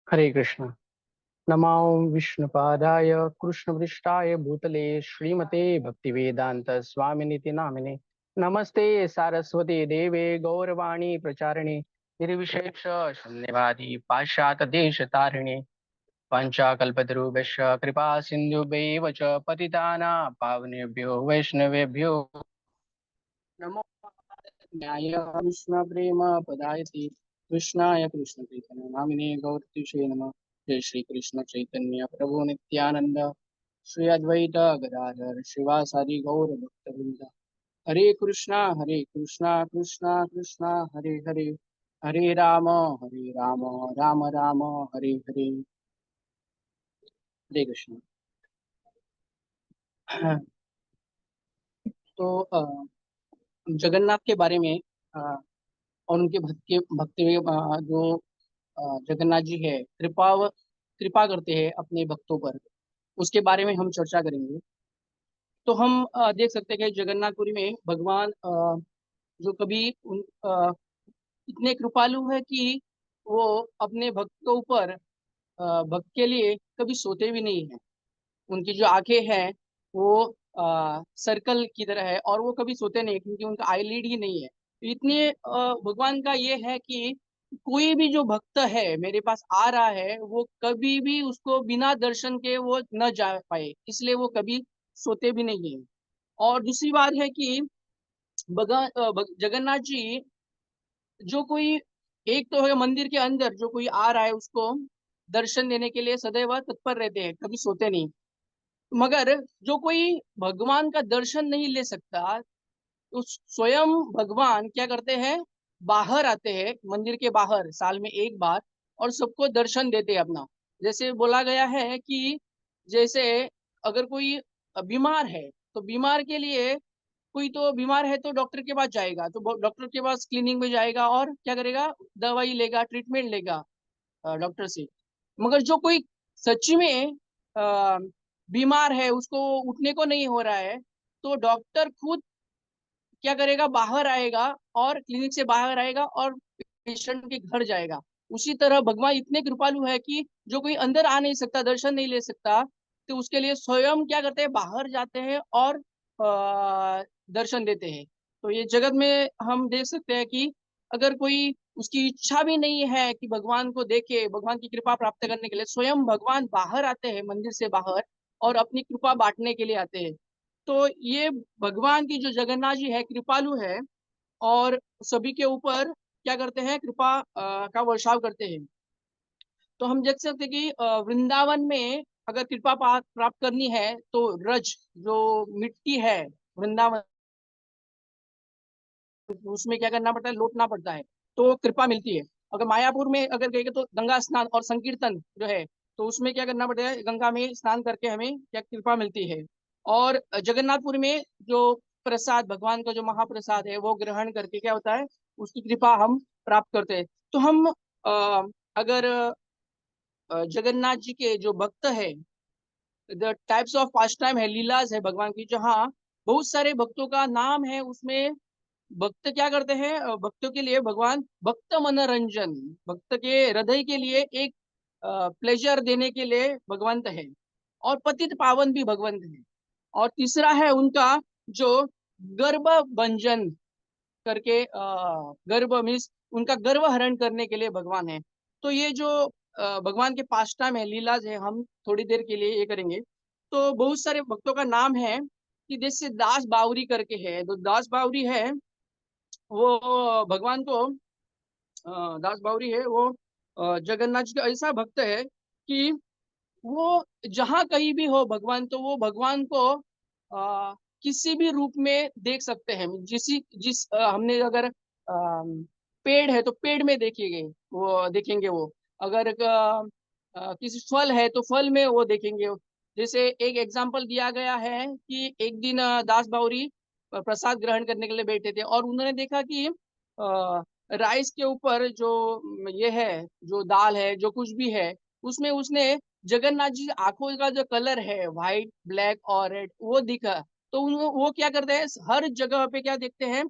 हरे कृष्ण। नमो विष्णुपादाय कृष्णपृष्ठाय भूतले श्रीमते भक्तिवेदांत स्वामिनिति नामिने। नमस्ते सारस्वती देवे गौरवाणी प्रचारिणे निर्विशेष शून्यवादी पाश्चात्य देश तारिणे पंचाकल्पतरुभ्यश्च कृपा सिन्धुभ्यैव च पतितानां पावनेभ्यो वैष्णवेभ्यो नमो न्याय कृष्ण प्रेम पदायति कृष्णाय कृष्ण चैतन्य नामिने गौरतीशे नमः। जय श्री कृष्ण चैतन्य प्रभु नित्यानंद श्री अद्वैत गदाधर शिवासादि गौर भक्तवृंद। हरे कृष्णा कृष्णा कृष्णा हरे हरे, हरे राम राम राम हरे हरे। हरे कृष्ण। तो जगन्नाथ के बारे में और उनके भक्ति में जो जगन्नाथ जी है कृपा करते हैं अपने भक्तों पर, उसके बारे में हम चर्चा करेंगे। तो हम देख सकते हैं कि जगन्नाथपुरी में भगवान जो कभी इतने कृपालु है कि वो अपने भक्तों पर भक्त के लिए कभी सोते भी नहीं है। उनकी जो आंखें हैं वो सर्कल की तरह है और वो कभी सोते नहीं क्योंकि उनका आईलिड ही नहीं है। तो इतने भगवान का ये है कि कोई भी जो भक्त है मेरे पास आ रहा है वो कभी भी उसको बिना दर्शन के वो न जा पाए, इसलिए वो कभी सोते भी नहीं है। और दूसरी बात है कि जगन्नाथ जी जो कोई एक तो है मंदिर के अंदर जो कोई आ रहा है उसको दर्शन देने के लिए सदैव तत्पर रहते हैं, कभी सोते नहीं। मगर जो कोई भगवान का दर्शन नहीं ले सकता तो स्वयं भगवान क्या करते हैं, बाहर आते हैं मंदिर के बाहर साल में एक बार और सबको दर्शन देते हैं अपना। जैसे बोला गया है कि जैसे अगर कोई बीमार है तो बीमार के लिए कोई तो बीमार है तो डॉक्टर के पास जाएगा, तो डॉक्टर के पास क्लिनिक में जाएगा और क्या करेगा, दवाई लेगा, ट्रीटमेंट लेगा डॉक्टर से। मगर जो कोई सच में अ, बीमार है, उसको उठने को नहीं हो रहा है, तो डॉक्टर खुद क्या करेगा, बाहर आएगा और क्लिनिक से बाहर आएगा और पेशेंट के घर जाएगा। उसी तरह भगवान इतने कृपालु है कि जो कोई अंदर आ नहीं सकता, दर्शन नहीं ले सकता, तो उसके लिए स्वयं क्या करते हैं, बाहर जाते हैं और दर्शन देते हैं। तो ये जगत में हम देख सकते हैं कि अगर कोई उसकी इच्छा भी नहीं है कि भगवान को देखे, भगवान की कृपा प्राप्त करने के लिए स्वयं भगवान बाहर आते हैं मंदिर से बाहर और अपनी कृपा बांटने के लिए आते हैं। तो ये भगवान की जो जगन्नाथ जी है कृपालु है और सभी के ऊपर क्या करते हैं, कृपा का वर्षाव करते हैं। तो हम देख सकते हैं कि वृंदावन में अगर कृपा प्राप्त करनी है तो रज जो मिट्टी है वृंदावन, उसमें क्या करना पड़ता है, लोटना पड़ता है, तो कृपा मिलती है। अगर मायापुर में अगर गए तो गंगा स्नान और संकीर्तन जो है, तो उसमें क्या करना पड़ता है, गंगा में स्नान करके हमें क्या कृपा मिलती है। और जगन्नाथपुर में जो प्रसाद, भगवान का जो महाप्रसाद है वो ग्रहण करके क्या होता है, उसकी कृपा हम प्राप्त करते हैं। तो हम अगर जगन्नाथ जी के जो भक्त है, the types of past time है, लीलाज है भगवान की, जहाँ बहुत सारे भक्तों का नाम है उसमें। भक्त क्या करते हैं, भक्तों के लिए भगवान भक्त मनोरंजन, भक्त के हृदय के लिए एक प्लेजर देने के लिए भगवंत है। और पतित पावन भी भगवंत है। और तीसरा है उनका जो गर्भ भंजन करके, गर्भ मीन्स उनका गर्भ हरण करने के लिए भगवान है। तो ये जो भगवान के पास टाइम है, लीलाज है, हम थोड़ी देर के लिए ये करेंगे। तो बहुत सारे भक्तों का नाम है कि जैसे दास बावरी करके है, तो दास बावरी है वो भगवान को, दास बावरी है वो जगन्नाथ जी का ऐसा भक्त है कि वो जहाँ कहीं भी हो भगवान, तो वो भगवान को किसी भी रूप में देख सकते हैं। हमने अगर पेड़ है तो पेड़ में देखेंगे, वो देखेंगे वो। अगर किसी फल है तो फल में वो देखेंगे। जैसे एक एग्जांपल दिया गया है कि एक दिन दास बावरी प्रसाद ग्रहण करने के लिए बैठे थे और उन्होंने देखा कि राइस के ऊपर जो ये है, जो दाल है, जो कुछ भी है, उसमें उसने जगन्नाथ जी आंखों का जो कलर है व्हाइट ब्लैक और रेड वो दिखा। तो वो क्या करते हैं, हर जगह पे क्या देखते हैं,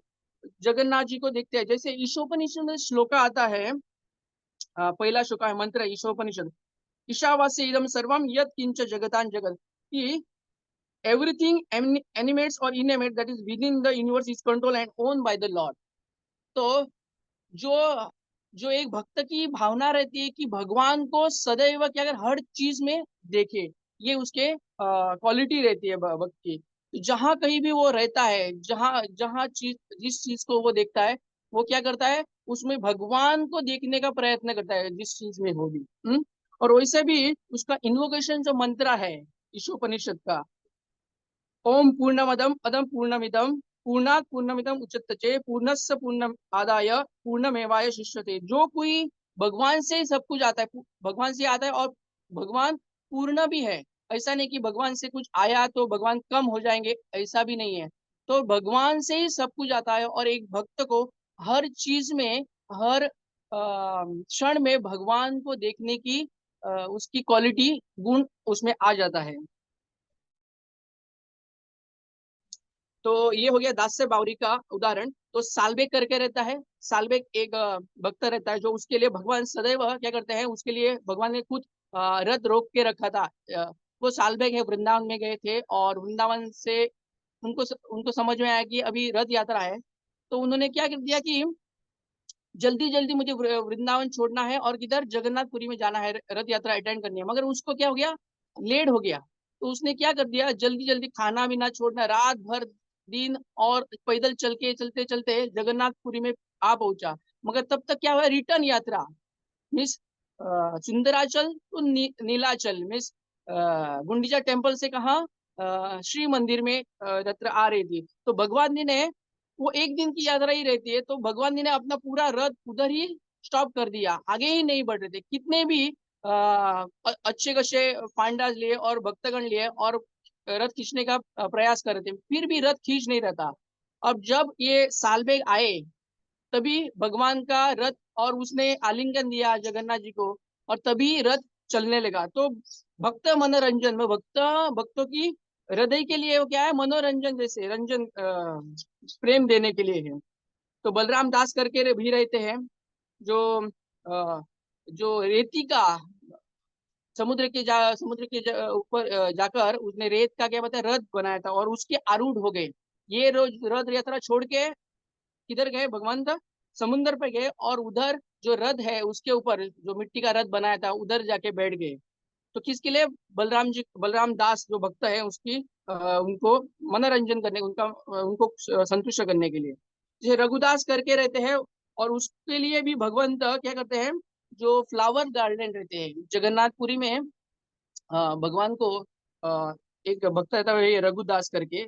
जगन्नाथ जी को देखते हैं। जैसे ईशोपनिषद में श्लोका आता है पहिला श्लोक आहे मंत्र ईशोपनिषद. ईशावास्य इदम सर्वम यत् किंच जगतान जगत, की everything animates or inanimate that is within the universe is controlled and owned by the Lord. तो जो जो एक भक्त की भावना रहती है कि भगवान को सदैव क्या अगर हर चीज में देखे, ये उसके क्वालिटी रहती है भक्त की. तो जहां कहीं भी वो रहता है, जहां जहां चीज जिस चीज को वो देखता है, वो क्या करता है, उसमें भगवान को देखने का प्रयत्न करता है जिस चीज में हो भी. और वैसे भी उसका इन्वोकेशन जो मंत्र है ईशोपनिषद का, ओम पूर्णमदम अदम पूर्णमिदम पूर्णात पूर्णमिदम उच्यते पूर्णस्य पूर्णम आदाय पूर्णमेवाय शिष्यते. जो कोई भगवान से ही सब कुछ आता है, भगवान से आता है और भगवान पूर्ण भी है. ऐसा नहीं कि भगवान से कुछ आया तो भगवान कम हो जाएंगे, ऐसा भी नहीं है. तो भगवान से ही सब कुछ आता है और एक भक्त को हर चीज में, हर क्षण में भगवान को देखने की उसकी क्वालिटी, गुण उसमें आ जाता है. तो ये हो गया दास्य बावरी का उदाहरण. तो सालबेग करके रहता है. सालबेग एक भक्त रहता है जो उसके लिए भगवान सदैव क्या करते हैं, उसके लिए भगवान ने खुद रथ रोक के रखा था. वो सालबेग है, वृंदावन में गए थे और वृंदावन से उनको उनको समझ में आया कि अभी रथ यात्रा है. तो उन्होंने क्या कर दिया कि जल्दी जल्दी मुझे वृंदावन छोड़ना है और किधर जगन्नाथपुरी में जाना है, रथ यात्रा अटेंड करनी है. मगर उसको क्या हो गया, लेट हो गया. तो उसने क्या कर दिया, जल्दी जल्दी खाना भी ना छोड़ना, रात भर दिन और पैदल चल के चलते चलते जगन्नाथपुरी में आ पहुंचा. मगर तब तक क्या हुआ, रिटर्न यात्रा मीन्स सुंदराचल तो नीलाचल मीन्स गुंडीचा टेम्पल से कहा श्री मंदिर में यात्रा आ रही थी. तो भगवान जी ने, वो एक दिन की यात्रा ही रहती है, तो भगवान जी ने अपना पूरा रथ उधर ही स्टॉप कर दिया, आगे ही नहीं बढ़ रहे थे. कितने भी अच्छे कच्चे पांडाज लिए और भक्तगण लिए और रथ खींचने का प्रयास कर रहे थे, फिर भी रथ खींच नहीं रहता. अब जब ये सालबेग आए तभी भगवान का रथ, और उसने आलिंगन दिया जगन्नाथ जी को और तभी रथ चलने लगा. तो भक्त मनोरंजन में, भक्तों की हृदय के लिए वो क्या है, मनोरंजन जैसे रंजन प्रेम देने के लिए है. तो बलराम दास करके भी रहते हैं जो जो रेती का समुद्र के ऊपर जाकर उसने रेत का क्या बताया रथ बनाया था और उसके आरूढ़ हो गए. ये रोज रथ यात्रा छोड़ के किधर गए, भगवान था समुन्द्र पे गए और उधर जो रथ है उसके ऊपर जो मिट्टी का रथ बनाया था उधर जाके बैठ गए. तो किसके लिए, बलराम जी, बलराम दास जो भक्त है उसकी उनको मनोरंजन करने, उनको संतुष्ट करने के लिए. जैसे रघुदास करके रहते हैं और उसके लिए भी भगवंत क्या करते हैं, जो फ्लावर गार्डन रहते हैं जगन्नाथपुरी में, भगवान को एक भक्त रहता है ये रघुदास करके,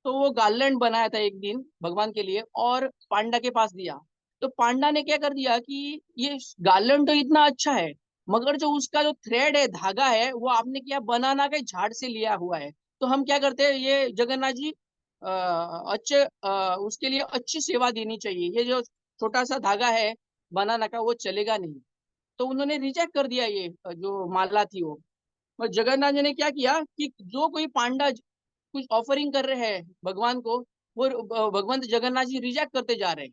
तो वो गार्लैंड बनाया था एक दिन भगवान के लिए और पांडा के पास दिया. तो पांडा ने क्या कर दिया कि ये गार्लैंड तो इतना अच्छा है, मगर जो उसका जो थ्रेड है, धागा है, वो आपने क्या बनाना के झाड़ से लिया हुआ है. तो हम क्या करते हैं, ये जगन्नाथ जी अच्छे उसके लिए अच्छी सेवा देनी चाहिए, ये जो छोटा सा धागा है बनाना का वो चलेगा नहीं. तो उन्होंने रिजेक्ट कर दिया ये जो माला थी वो. और जगन्नाथ जी ने क्या किया कि जो कोई पांडा कुछ ऑफरिंग कर रहे हैं भगवान को, वो भगवान जगन्नाथ जी रिजेक्ट करते जा रहे हैं.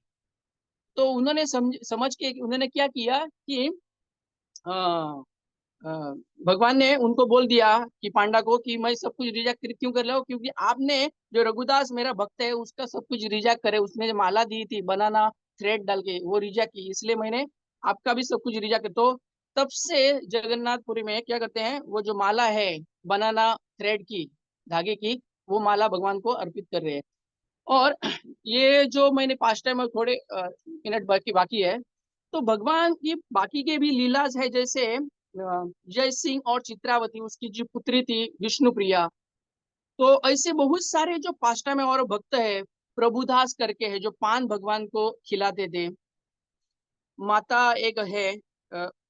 तो उन्होंने समझ के उन्होंने क्या किया कि अ, अ, भगवान ने उनको बोल दिया कि पांडा को कि मैं सब कुछ रिजेक्ट क्यों कर रहा हूँ, क्योंकि आपने जो रघुदास मेरा भक्त है उसका सब कुछ रिजेक्ट करे, उसने जो माला दी थी बनाना थ्रेड डाल के वो रिजेक्ट की, इसलिए मैंने आपका भी सब कुछ रिजेक्ट. तो तब से जगन्नाथपुरी में क्या करते हैं, वो जो माला है बनाना थ्रेड की, धागे की, वो माला भगवान को अर्पित कर रहे हैं. और ये जो मैंने पास्ट टाइम में थोड़े मिनट बाकी बाकी है, तो भगवान की बाकी के भी लीलाज है, जैसे जय सिंह और चित्रावती उसकी जो पुत्री थी विष्णुप्रिया. तो ऐसे बहुत सारे जो पास्ट टाइम में और भक्त है, प्रभुदास करके है जो पान भगवान को खिलाते थे. माता एक है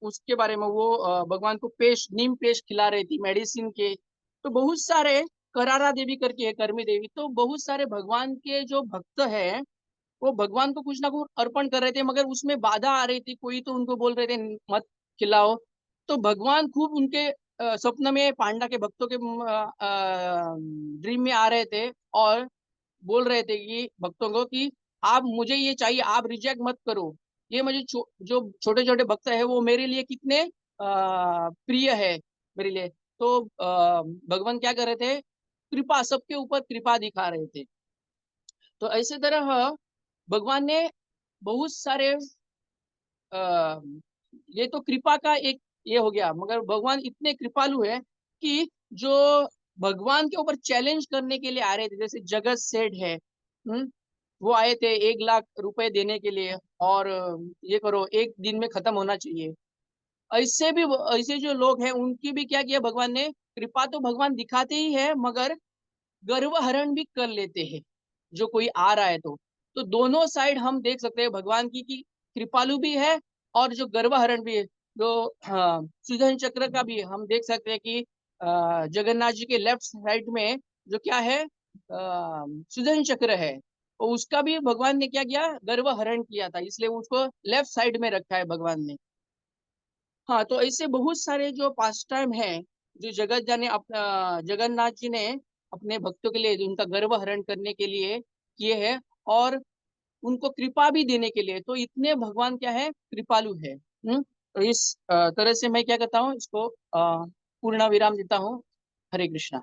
उसके बारे में, वो भगवान को पेश नीम पेश खिला रही थी मेडिसिन के. तो बहुत सारे, करारा देवी करके है कर्मी देवी, तो बहुत सारे भगवान के जो भक्त है वो भगवान को कुछ ना कुछ अर्पण कर रहे थे, मगर उसमें बाधा आ रही थी. कोई तो उनको बोल रहे थे मत खिलाओ. तो भगवान खूब उनके स्वप्न में पांडा के भक्तों के ड्रीम में आ रहे थे और बोल रहे थे कि भक्तों को कि आप मुझे ये चाहिए, आप रिजेक्ट मत करो, ये मुझे जो छोटे छोटे भक्त है वो मेरे लिए कितने प्रिय है मेरे लिए। तो भगवान क्या कर रहे थे, कृपा, सबके ऊपर कृपा दिखा रहे थे। तो ऐसे तरह भगवान ने बहुत सारे आ, ये तो कृपा का एक ये हो गया, मगर भगवान इतने कृपालु है कि जो भगवान के ऊपर चैलेंज करने के लिए आ रहे थे, जैसे जगत सेठ है, वो आए थे 1 लाख रुपए देने के लिए, और ये करो, एक दिन में खत्म होना चाहिए। ऐसे भी, ऐसे जो लोग हैं उनकी भी क्या किया भगवान ने, कृपा तो भगवान दिखाते ही है, मगर गर्व हरण भी कर लेते हैं जो कोई आ रहा है। तो दोनों साइड हम देख सकते हैं भगवान की कि कृपालु भी है और जो गर्व हरण भी है। जो सुदर्शन चक्र का भी हम देख सकते हैं कि जगन्नाथ जी के लेफ्ट साइड में जो क्या है, सुदर्शन चक्र है, तो उसका भी भगवान ने क्या किया, गर्व हरण किया था, इसलिए उसको लेफ्ट साइड में रखा है भगवान ने। हाँ, तो ऐसे बहुत सारे जो पास टाइम है जो जगत जाने अपना जगन्नाथ जी ने अपने भक्तों के लिए, उनका गर्व हरण करने के लिए किए हैं, और उनको कृपा भी देने के लिए। तो इतने भगवान क्या है, कृपालु है। तो इस तरह से मैं क्या करता हूँ, इसको पूर्ण विराम देता हूँ। हरे कृष्णा।